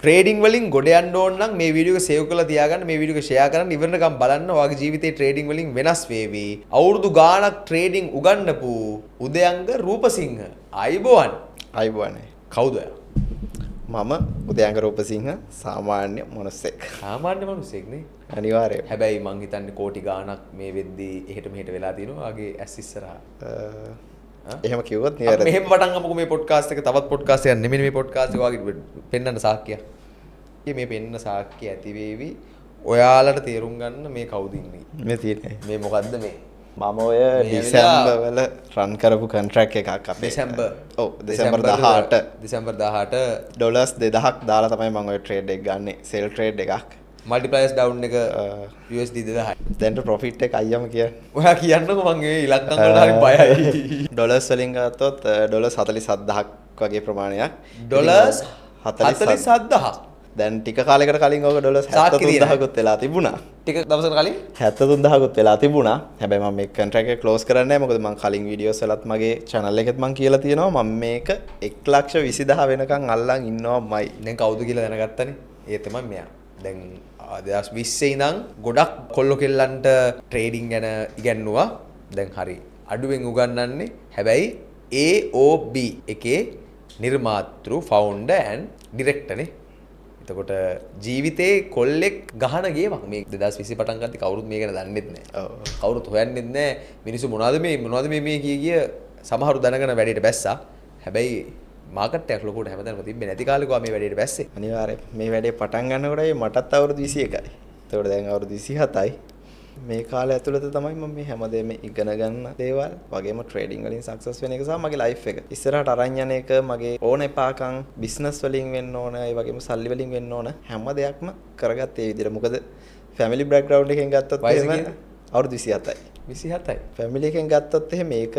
Trading වලින් ගොඩ යන්න ඕන නම් මේ වීඩියෝ එක සේව් කරලා තියාගන්න මේ වීඩියෝ එක ෂෙයා කරන්න ඉවරනකම් බලන්න ඔයාගේ ජීවිතේ ට්‍රේඩින් වලින් වෙනස් වේවි අවුරුදු ගාණක් ට්‍රේඩින් උගන්වපු උදයංග රූපසිංහ අයිබෝවන් කවුද මම උදයංග රූපසිංහ සාමාන්‍ය මිනිස්සෙක් නේ අනිවාර්යයෙන් හැබැයි මං හිතන්නේ කෝටි ගාණක් මේ වෙද්දී එහෙට මෙහෙට වෙලා තියෙනවා ආගේ ඇස් ඉස්සරහා එහෙම කිව්වොත් නිවැරදි. මෙහෙම පටන් ගමුකෝ මේ පොඩ්කාස්ට් එක තවත් පොඩ්කාස්ට් එකක් නෙමෙයි මේ පොඩ්කාස්ට් එක වගේ පෙන්වන්න සාක්කියක්. මේ පෙන්වන්න සාක්කිය ඇති වේවි. ඔයාලට තේරුම් ගන්න මේ කවුද ඉන්නේ. මේ තියෙන්නේ. මේ මොකද්ද මේ? මම ඔය ඩිසැම්බර් වල රන් කරපු කොන්ට්‍රැක්ට් එකක් අපේ. ඩිසැම්බර්. ඔව් ඩිසැම්බර් 18. ඩිසැම්බර් 18 ඩොලර්ස් 2000ක් දාලා තමයි මම ඔය ට්‍රේඩ් එක ගන්නෙ. සෙල් ට්‍රේඩ් එකක්. මල්ටිප්ලයර්ස් ඩවුන් එක USD 2000යි. දැන් ප්‍රොෆිට් එක අයියම කියන්නේ. ඔයා කියන්නකෝ මං ඒ ඉලක්කම් වලට හරි බයයි. ඩොලර්ස් වලින් ගත්තොත් ඩොලර්ස් 47000ක් වගේ ප්‍රමාණයක්. ඩොලර්ස් 47000. දැන් ටික කාලයකට කලින් ඕක ඩොලර්ස් 73000කුත් වෙලා තිබුණා. ටික දවසකට කලින් 73000කුත් වෙලා තිබුණා. හැබැයි මම මේ කොන්ට්‍රැක්ට් එක ක්ලෝස් කරන්නේ නැහැ. මොකද මම කලින් වීඩියෝස් වලත් මගේ channel එකෙත් මම කියලා තියෙනවා මම මේක 120000 වෙනකන් අල්ලන් ඉන්නවමයි. දැන් කවුද කියලා දැනගත්තනේ. ඒ තමයි මෙයා. දැන් 2020 ඉඳන් ගොඩක් කොල්ලෝ කෙල්ලන්ට ට්‍රේඩින් ගැන ඉගැන්නුවා. දැන් හරි අඩුවෙන් උගන්වන්නේ. හැබැයි AOB එකේ නිර්මාතෘ ෆවුන්ඩර් ඇන්ඩ් ඩිරෙක්ටර් නේ. එතකොට ජීවිතේ කොල්ලෙක් ගහන ගේමක් මේ 2020 පටන් ගත්තේ කවුරුත් මේක ගැන දන්නෙත් නැහැ. කවුරුත් හොයන්නෙත් නැහැ. මිනිස්සු මොනවද මේ කිය සමහරු දැනගෙන වැඩේට බැස්සා. හැබැයි මාකට් එකක් ලොකුට හැමදාම තිබ්බේ නැති කාලෙක මේ වැඩේට බැස්සේ. අනිවාර්යයෙන් මේ වැඩේ පටන් ගන්නකොට මටත් අවුරුදු 21යි. ඒතකොට දැන් අවුරුදු 27යි. මේ කාලය ඇතුළත තමයි මම මේ හැමදේම ඉගෙන ගන්න දේවල් වගේම ට්‍රේඩින් වලින් සක්සස් වෙන එක සහ මගේ ලයිෆ් එක ඉස්සරහට අරන් යන එක මගේ ඕන එපාකම් බිස්නස් වලින් වෙන්න ඕන ඒ වගේම සල්ලි වලින් වෙන්න ඕන හැම දෙයක්ම කරගත්තේ ඒ විදිහට මොකද ෆැමිලි බෑග්ග්‍රවුන්ඩ් එකෙන් ගත්තොත් එහෙම අවුරුදු 27යි ෆැමිලි එකෙන් ගත්තොත් එහෙම මේක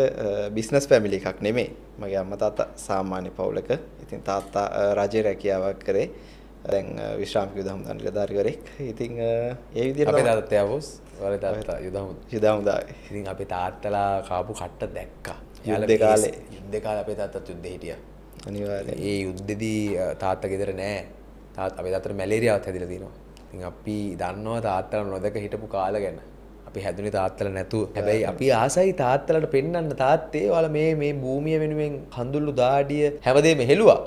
බිස්නස් ෆැමිලි එකක් නෙමෙයි මගේ අම්මා තාත්තා සාමාන්‍ය පවුලක ඉතින් තාත්තා රජේ රැකියාවක් කරේ දැන් විශ්‍රාමික යුද හමුදා නිලධාරිවරයෙක්. ඉතින් ඒ විදිහට අපේ තාත්තා යවස් වල තාත්තා යුද හමුදාවේ. ඉතින් අපේ තාත්තලා කාපු කට්ට දැක්කා. යුද්ධ කාලේ අපේ තාත්තත් යුද්ධේ හිටියා. අනිවාර්යයෙන්. ඒ යුද්ධෙදී තාත්තා ගෙදර නෑ. අපේ තාත්තට මැලේරියාවත් හැදිලා තියෙනවා. ඉතින් අපි දන්නවා තාත්තලා නොදක හිටපු කාල ගැන. අපි හැදුනේ තාත්තලා නැතුව. හැබැයි අපි ආසයි තාත්තලාට පෙන්වන්න තාත්තේ ඔයාලා මේ භූමිය වෙනුවෙන් කඳුළු දාඩිය හැමදේම හෙළුවා.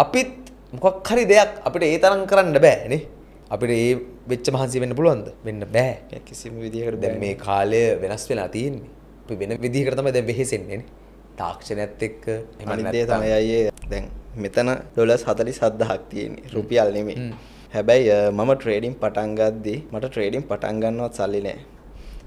අපිත් මොකක් හරි දෙයක් අපිට ඒ තරම් කරන්න බෑ නේ. අපිට ඒ වෙච්ච මහන්සිය වෙන්න පුළුවන්ද? වෙන්න බෑ. කිසිම විදිහකට දැන් මේ කාලය වෙනස් වෙලා තියෙන්නේ. අපි වෙන විදිහකට තමයි දැන් වෙහෙසෙන්නේ නේ. තාක්ෂණයත් එක්ක එහෙම නැත්නම් තමයි අයියේ දැන් මෙතන ඩොලර්ස් 47000ක් තියෙන්නේ. රුපියල් නෙමෙයි. හැබැයි මම ට්‍රේඩින් පටන් ගද්දී මට ට්‍රේඩින් පටන් ගන්නවත් සල්ලි නෑ.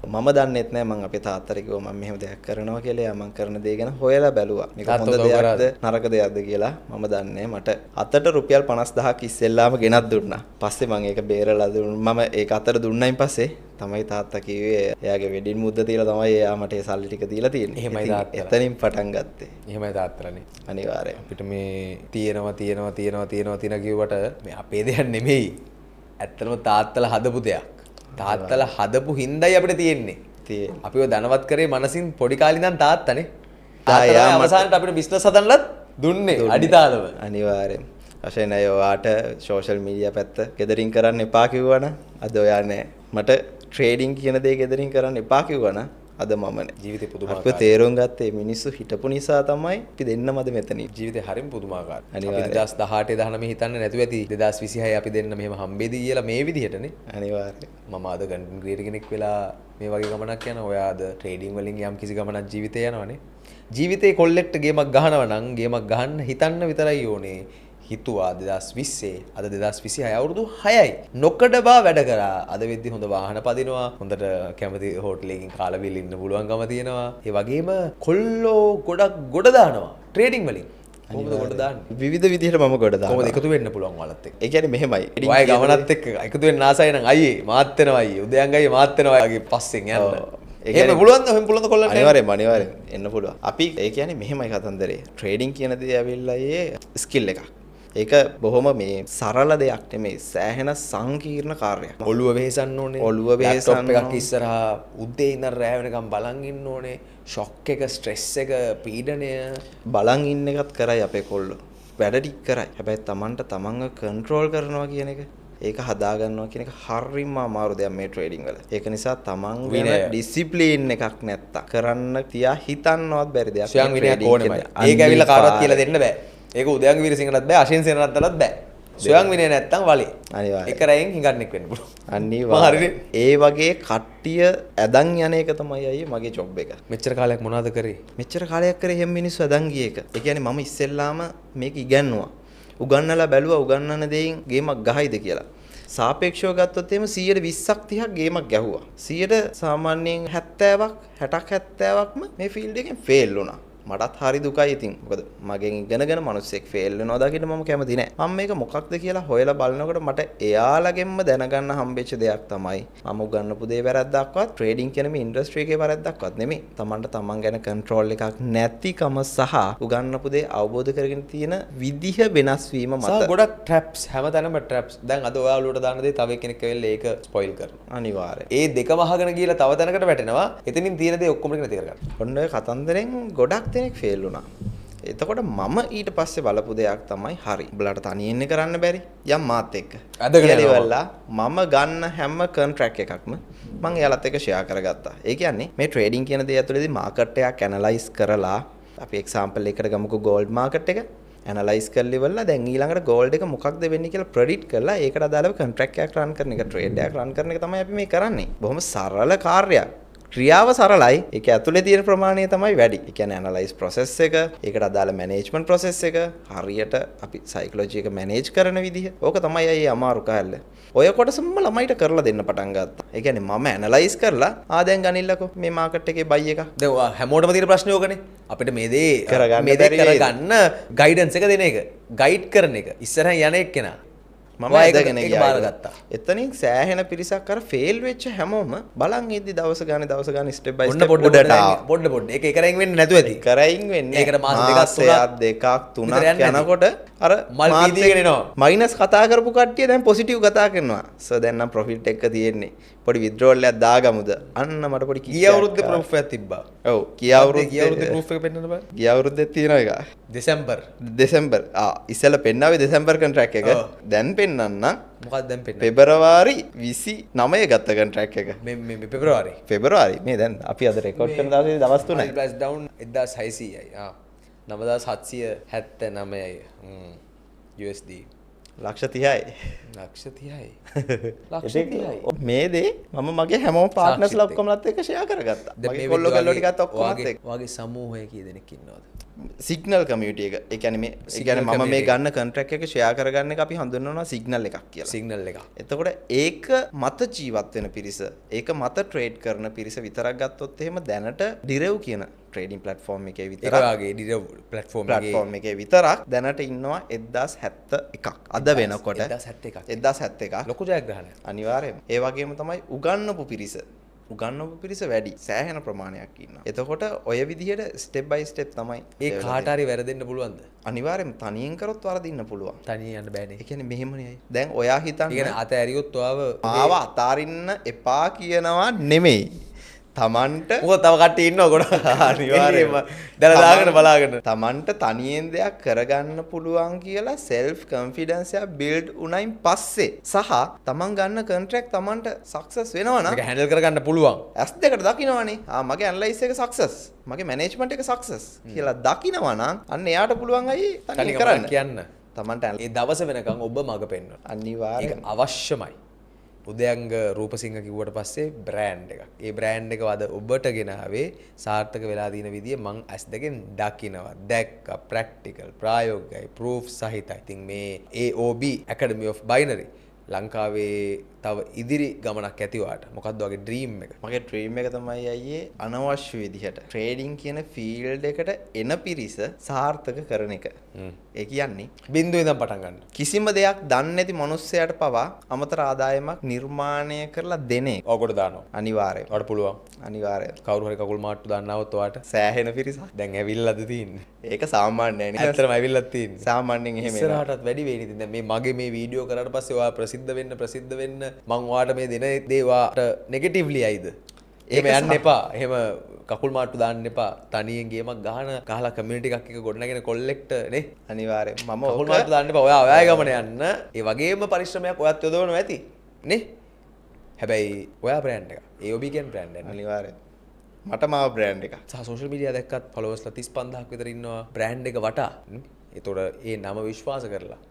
මම දන්නෙත් නෑ මං අපේ තාත්තට කිව්වා මම මෙහෙම දෙයක් කරනවා කියලා. එයා මං කරන දේ ගැන හොයලා බැලුවා. මේක හොඳ දෙයක්ද නරක දෙයක්ද කියලා මම දන්නේ මට අතට රුපියල් 50000ක් ඉස්සෙල්ලාම ගෙනත් දුන්නා. පස්සේ මං ඒක බේරලා දුන්නා. මම ඒක අතට දුන්නායින් පස්සේ තමයි තාත්තා කිව්වේ එයාගේ වෙඩින් මුද්ද තියලා තමයි එයා මට ඒ සල්ලි ටික දීලා තියෙන්නේ. එහෙමයි තාත්තලා. එතනින් පටන් ගත්තේ. එහෙමයි තාත්තලානේ. අනිවාර්යයෙන්. අපිට මේ තියෙනවා කිව්වට මේ අපේ දෙයක් නෙමෙයි. ඇත්තටම තාත්තලා හදපු දෙයක්. තාත්තලා හදපු හින්දායි අපිට තියෙන්නේ. අපිව ධනවත් කරේ මනසින් පොඩි කාලේ ඉඳන් තාත්තනේ. තාත්තා අවසානට අපිට බිස්නස් හදන්නත් දුන්නේ අඩිතාලම. අනිවාර්යෙන්. වශයෙන් අය ඔයාට සෝෂල් මීඩියා පැත්ත ගෙදරින් කරන්න එපා කිව්වනම් අද ඔයා නෑ. මට ට්‍රේඩින් කියන දේ ගෙදරින් කරන්න එපා කිව්වනම් අද මම නෑ. ජීවිතේ පුදුමාකාරයි. අපි තේරුම් ගත්තේ මිනිස්සු හිටපු නිසා තමයි අපි දෙන්නම අද මෙතන. ජීවිතේ හරිම පුදුමාකාරයි. අපි 2018 19 හිතන්නේ නැතුව ඇති 2026 අපි දෙන්න මෙහෙම හම්බෙදී කියලා මේ විදිහටනේ. අනිවාර්යයෙන්. මම අද කන්ටෙන්ට් ක්‍රියේටර් කෙනෙක් වෙලා මේ වගේ ගමනක් යනවා. ඔයා අද ට්‍රේඩින් වලින් යම් කිසි ගමනක් ජීවිතේ යනවනේ. ජීවිතේ කොල්ලෙක්ට ගේමක් ගහනවා නම් ගේමක් ගහන්න හිතන්න විතරයි ඕනේ. හිතුවා 2020 අද 2026 අවුරුදු 6යි. නොකඩබා වැඩ කරා. අද වෙද්දි හොඳ වාහන පදිනවා. හොඳට කැමති හෝටලයකින් කාලා බිල් ඉන්න පුළුවන්කම තියෙනවා. ඒ වගේම කොල්ලෝ ගොඩක් ගොඩ දානවා ට්‍රේඩින් වලින්. කොහොමද ගොඩ දාන්නේ? විවිධ විදිහට මම ගොඩ දානවා. කොහොමද එකතු වෙන්න පුළුවන් ඔයාලත් එක්ක? ඒ කියන්නේ මෙහෙමයි. ඔය ගමනත් එක්ක එකතු වෙන්න ආසයි නම් අයියේ මාත් වෙනවා අයියේ. උදයන් අයියේ මාත් වෙනවා අයියේ පස්සෙන් යන්න. එහෙම පුළුවන්ද? එහෙම පුළුවන්ද කොල්ලන්ට? අනිවාර්යෙන් එන්න පුළුවන්. අපි ඒ කියන්නේ මෙහෙමයි කතන්දරේ. ට්‍රේඩින් කියන දේ ඇවිල්ලා ස්කිල් එකක්. ඒක බොහොම මේ සරල දෙයක් නෙමෙයි සෑහෙන සංකීර්ණ කාර්යයක්. ඔළුව වෙහෙසන්න ඕනේ. ඔළුව වෙහෙසන්න එකක් ඉස්සරහා උදේ ඉඳන් රැ වෙනකම් බලන් ඉන්න ඕනේ. ෂොක් එක, ස්ට්‍රෙස් එක, පීඩනය බලන් ඉන්න එකත් කරයි අපේ කොල්ලෝ. වැඩ ටික කරයි. හැබැයි Tamanට තමන්ව කන්ට්‍රෝල් කරනවා කියන එක ඒක හදා ගන්නවා කියන එක හරිම අමාරු දෙයක් මේ ට්‍රේඩින් වල. ඒක නිසා තමන් ගැන ඩිසිප්ලින් එකක් නැත්තම් කරන්න තියා හිතන්නවත් බැරි දෙයක්. ස්වයං විනයක් ඕනෙමයි. ඒක ඇවිල්ලා කාටවත් කියලා දෙන්න බෑ. ඒක උදයන්ගේ වීරසිංහලත් බෑ, අශින් සේනරත්නලත් බෑ. ස්වයං විනය නැත්තම් වලේ. අනිවාර්යයෙන්. එක රැයෙන් හිඟන්නෙක් වෙන්න පුළුවන්. අනිවාර්යයෙන්. ඒ වගේ කට්ටිය ඇදන් යන එක තමයි අයියේ මගේ ජොබ් එක. මෙච්චර කාලයක් මොනවද කරේ? මෙච්චර කාලයක් කරේ හැම මිනිස්සු ඇදන් ගිය එක. ඒ කියන්නේ මම ඉස්සෙල්ලාම මේක ඉගන්නුවා. උගන්නලා බැලුවා උගන්නන දෙයින් ගේමක් ගහයිද කියලා. සාපේක්ෂව ගත්තොත් එහෙම 120ක් 30ක් ගේමක් ගැහුවා. 100 සාමාන්‍යයෙන් 70ක් 60ක් 70ක්ම මේ ෆීල්ඩ් එකෙන් ෆේල් වුණා. මටත් හරි දුකයි ඉතින්. මොකද මගෙන් ඉගෙනගෙන මිනිස්සෙක් ෆේල් වෙනවා දකින්න මම කැමති නෑ. මම මේක මොකක්ද කියලා හොයලා බලනකොට මට එයාලගෙන්ම දැනගන්න හම්බෙච්ච දෙයක් තමයි මම උගන්නපු දේ වැරද්දක්වත් ට්‍රේඩින් කියන මේ ඉන්ඩස්ට්‍රි එකේ වැරද්දක්වත් නෙමෙයි. Tamanට Taman ගැන කන්ට්‍රෝල් එකක් නැතිකම සහ උගන්නපු දේ අවබෝධ කරගෙන තියෙන විදිහ වෙනස් වීම මත. සහ ගොඩක් ට්‍රැප්ස් හැමතැනම ට්‍රැප්ස්. දැන් අද ඔයාලට දාන දේ තව කෙනෙක් ඇවිල්ලා ඒක ස්පොයිල් කරනවා. අනිවාර්යයෙන්. ඒ දෙකම අහගෙන ගිහලා තව තැනකට වැටෙනවා. එතනින් තියෙන දේ ඔක්කොම ටික නැති කරගන්න. ඔන්න ඔය කතන්දරෙන් ගොඩක් දෙනෙක් ෆේල් වුණා. එතකොට මම ඊට පස්සේ බලපු දෙයක් තමයි හරි. උඹලට තනියෙන් කරන්න බැරි. යම් මාත් එක්ක. අදගෙන ඉවරලා මම ගන්න හැම කොන්ට්‍රැක්ට් එකක්ම මම එයාලත් එක්ක ෂෙයා කරගත්තා. ඒ කියන්නේ මේ ට්‍රේඩින් කියන දේ ඇතුළේදී මාකට් එකක් ඇනලයිස් කරලා අපි එක්සැම්පල් එකකට ගමුකෝ ගෝල්ඩ් මාකට් එක. ඇනලයිස් කරලා ඉවරලා දැන් ඊළඟට ගෝල්ඩ් එක මොකක්ද වෙන්නේ කියලා ප්‍රෙඩික්ට් කරලා ඒකට අදාළව කොන්ට්‍රැක්ට් එකක් රන් කරන එක ට්‍රේඩ් එකක් රන් කරන එක තමයි අපි මේ කරන්නේ. බොහොම සරල කාර්යයක්. ක්‍රියාව සරලයි. ඒක ඇතුලේ තියෙන ප්‍රමාණය තමයි වැඩි. ඒ කියන්නේ ඇනලයිස් ප්‍රොසෙස් එක, ඒකට අදාළ මැනේජ්මන්ට් ප්‍රොසෙස් එක, හරියට අපි සයිකොලොජි එක මැනේජ් කරන විදිහ. ඕක තමයි අය අමාරු කෑල්ල. ඔය කොටසම ළමයිට කරලා දෙන්න පටන් ගත්තා. ඒ කියන්නේ මම ඇනලයිස් කරලා දැන් ගනින්නකෝ මේ මාකට් එකේ බයි එක. දැන් හැමෝටම තියෙන ප්‍රශ්නේ ඕකනේ. අපිට මේ දේ කරගන්න ගයිඩන්ස් එක දෙන එක, ගයිඩ් කරන එක. ඉස්සරහින් යන එක්කෙනා මම ඇදගෙන ගත්තා. එතනින් සෑහෙන පිරිසක් අර ෆේල් වෙච්ච හැමෝම බලන් ඉද්දි දවස ගානේ ස්ටෙප් බයි ස්ටෙප් පොඩ්ඩ ඒක කරයින් වෙන්නේ නැතුව ඇති. කරයින් වෙන්නේ. ඒකට මාස දෙකක් තුනක් යනකොට අර මල් වීදියේගෙන එනවා. මයිනස් කතා කරපු කට්ටිය දැන් පොසිටිව් කතා කරනවා. සර් දැන් නම් ප්‍රොෆිට් එක තියෙන්නේ. පොඩි විත්ඩ්‍රෝල් එකක් දාගමුද? අන්න මට පොඩි ගිය අවුරුද්දේ ප්‍රූෆ් එකක් තිබ්බා. ඔව් ගිය අවුරුද්දේ ප්‍රූෆ් එක පෙන්නන්න බෑ. ගිය අවුරුද්දේ තියෙනවා එක. දෙසැම්බර් ඉස්සෙල්ලා පෙන්නාවේ දෙසැම්බර් කොන්ට්‍රැක්ට් එක. දැන් පෙන්නන්න මොකක්ද දැන් පෙන්නන්නේ? පෙබරවාරි 29 ගත්ත කොන්ට්‍රැක්ට් එක. මේ පෙබරවාරි මේ දැන් අපි අද රෙකෝඩ් කරන දවසේ දවස් 3යි. ප්‍රයිස් ඩවුන් 1600යි. 9779යි. USD. ලක්ෂ 30යි. මේ දේ මම මගේ හැමෝම පාර්ට්නර්ස්ලා ඔක්කොමලත් එක්ක ෂෙයා කරගත්තා. මගේ කොල්ලෝ ගල්ලෝ ටිකත් ඔක්කොමත් එක්ක. වගේ සමූහය කී දෙනෙක් ඉන්නවද? සිග්නල් කමියුනිටි එක. ඒ කියන්නේ මම මේ ගන්න කොන්ට්‍රැක්ට් එක ෂෙයා කරගන්න එක අපි හඳුන්වනවා සිග්නල් එකක් කියලා. සිග්නල් එක. එතකොට ඒක මත ජීවත් වෙන පිරිස, ඒක මත ට්‍රේඩ් කරන පිරිස විතරක් ගත්තොත් එහෙම දැනට ඩිරෙව් කියන ට්‍රේඩින් ප්ලැට්ෆෝම් එකේ විතරක් දැනට ඉන්නවා 1071ක්. අද වෙනකොට 1071ක් ලොකු ජයග්‍රහණයක්. අනිවාර්යයෙන්ම. ඒ වගේම තමයි උගන්නපු පිරිස වැඩි සෑහෙන ප්‍රමාණයක් ඉන්නවා. එතකොට ඔය විදිහට ස්ටෙප් බයි ස්ටෙප් තමයි ඒ කාට හරි වැරදෙන්න පුළුවන්ද? අනිවාර්යයෙන්ම තනියෙන් කරොත් වරදින්න පුළුවන්. තනියෙන් යන්න බෑනේ. ඒ කියන්නේ මෙහෙමනේ. දැන් ඔයා හිතන්න අතෑරියොත් ආව අතාරින්න එපා කියනවා නෙමෙයි. තමන්ට මොකද තව කට්ටිය ඉන්නවා ගොඩක්. අනිවාර්යයෙන්ම දැලා දාගෙන බලාගෙන. තමන්ට තනියෙන් දෙයක් කරගන්න පුළුවන් කියලා self confidence එක build උනයින් පස්සේ සහ තමන් ගන්න contract තමන්ට success වෙනවා නම් මේක handle කරගන්න පුළුවන්. S දෙකට දකින්නවනේ. මගේ analyze එක success. මගේ management එක success කියලා දකින්නවා නම් අන්න එයාට පුළුවන් අයි තනියෙන් කරන්න. කියන්න. තමන්ට ඒ දවස වෙනකන් ඔබ මග පෙන්වන්න. අනිවාර්යයෙන්. ඒක අවශ්‍යමයි. උදයංග රූපසිංහ කිව්වට පස්සේ බ්‍රෑන්ඩ් එකක්. ඒ බ්‍රෑන්ඩ් එක වද ඔබට ගෙනාවේ සාර්ථක වෙලා තියෙන විදිය මං ඇස් දෙකෙන් දකිනවා. දැක්කා ප්‍රැක්ටිකල් ප්‍රායෝගිකයි ප්‍රූෆ් සහිතයි. ඉතින් මේ AOB Academy of Binary ලංකාවේ තව ඉදිරි ගමනක් ඇතිවාට මොකක්ද වගේ ඩ්‍රීම් එක? මගේ ඩ්‍රීම් එක තමයි අයියේ අනවශ්‍ය විදිහට ට්‍රේඩින් කියන ෆීල්ඩ් එකට එන පිරිස සාර්ථක කරන එක. ඒ කියන්නේ බින්දුවේ ඉඳන් පටන් ගන්න. කිසිම දෙයක් දන්නේ නැති මිනිස්සයාට පවා අමතර ආදායමක් නිර්මාණය කරලා දෙන එක. ඕකට දානවා. අනිවාර්යයෙන්. ඔයාලට පුළුවන්. අනිවාර්යයෙන්. කවුරු හරි කකුල් මාට්ටු දාන්නවොත් ඔයාට සෑහෙන පිරිසක්. දැන් ඇවිල්ලාද තියෙන්නේ? ඒක සාමාන්‍යයි නේ. ඇත්තටම ඇවිල්ලා තියෙන්නේ. සාමාන්‍යයෙන් එහෙම එනවා. ඉස්සරහටත් වැඩි වෙයි නේද? දැන් මේ මගේ මේ වීඩියෝ කරාට පස්සේ ඔයා ප්‍රසිද්ධ වෙන්න මං ඔයාට මේ දෙන දේ ඔයාට නෙගටිව්ලි අයිද? එහෙම යන්න එපා. එහෙම කකුල් මාට්ටු දාන්න එපා. තනියෙන් ගේමක් ගහලා කමියුනිටි එකක් එක ගොඩනගෙන කොල්ලෙක්ට නේ. අනිවාර්යෙන් මම කකුල් මාට්ටු දාන්න එපා. ඔයාගේ ගමන යන්න. ඒ වගේම පරිශ්‍රමයක් ඔයත් යොදවනවා ඇති. නේ? හැබැයි ඔයා බ්‍රෑන්ඩ් එක. AOB කියන බ්‍රෑන්ඩ් එක. අනිවාර්යෙන් මට මාව බ්‍රෑන්ඩ් එක. සහ සෝෂල් මීඩියා දැක්කත් ෆලෝවර්ස්ලා 35000ක් විතර ඉන්නවා බ්‍රෑන්ඩ් එක වටා. ඒතකොට ඒ නම විශ්වාස කරලා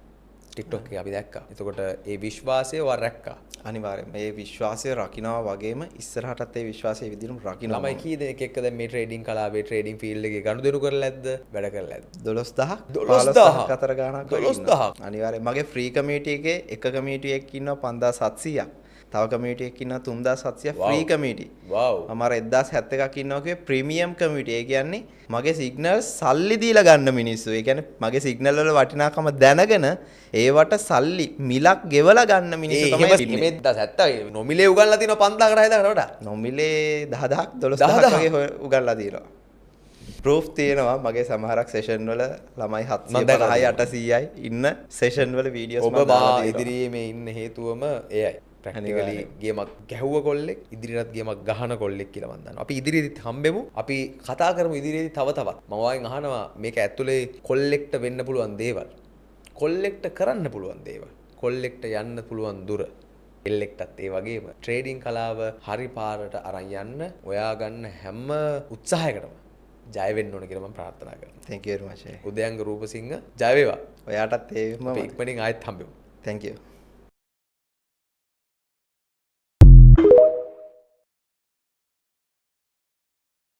TikTok එකේ අපි දැක්කා. එතකොට ඒ විශ්වාසය ඔයා රැක්කා. අනිවාර්යෙන් මේ විශ්වාසය රකින්නවා වගේම ඉස්සරහටත් ඒ විශ්වාසය විදිහටම රකින්නවා. ළමයි කී දෙනෙක් එක්ක දැන් මේ ට්‍රේඩින් කලාවේ ට්‍රේඩින් ෆීල්ඩ් එකේ ගනුදෙනු කරලා ඇද්ද? වැඩ කරලා ඇද්ද? 12000ක් 12000ක් අතර ගාණක් 12000ක්. අනිවාර්යෙන් මගේ ෆ්‍රී කමියුනිටි එකේ එක කමියුනිටි එකක් ඉන්නවා 5700ක්. තව කමියුනිටි එකක් ඉන්නවා 3700ක් ෆ්‍රී කමියුනිටි. වව්. මම අර 1071ක් ඉන්නවා කියේ ප්‍රීමියම් කමියුනිටි. ඒ කියන්නේ මගේ සිග්නල් සල්ලි දීලා ගන්න මිනිස්සු. ඒ කියන්නේ මගේ සිග්නල් වල වටිනාකම දැනගෙන ඒවට සල්ලි මිලක් ගෙවලා ගන්න මිනිස්සු තමයි ඉන්නේ. මේ 1070 නොමිලේ උගන්ලා තිනවා 5000කට 6000කට වඩා. නොමිලේ 10000ක් 12000ක් වගේ උගන්ලා දීලා. ප්‍රූෆ් තියෙනවා මගේ සමහරක් සෙෂන් වල ළමයි 750යි 800යි ඉන්න සෙෂන් වල වීඩියෝස් ඔබ මා ඉදිරියේ මේ ඉන්න හේතුවම එයයි. ප්‍රැක්ටිකලි ගේමක් ගැහුව කොල්ලෙක් ඉදිරියටත් ගේමක් ගහන කොල්ලෙක් කියලා මම දන්නවා. අපි ඉදිරියේදී හම්බෙමු. අපි කතා කරමු ඉදිරියේදී තව තවත්. මම වයින් අහනවා මේක ඇතුලේ කොල්ලෙක්ට වෙන්න පුළුවන් දේවල්. කොල්ලෙක්ට කරන්න පුළුවන් දේවල්. කොල්ලෙක්ට යන්න පුළුවන් දුර. එල්ලෙක්ටත් ඒ වගේම ට්‍රේඩින් කලාව හරි පාරට අරන් යන්න ඔයා ගන්න හැම උත්සාහයකටම ජය වෙන්න ඕන කියලා මම ප්‍රාර්ථනා කරනවා. thank you very much. උදයන්ග Rupasinghe ජය වේවා. ඔයාටත් ඒම ඉක්මනින් ආයෙත් හම්බෙමු. thank you.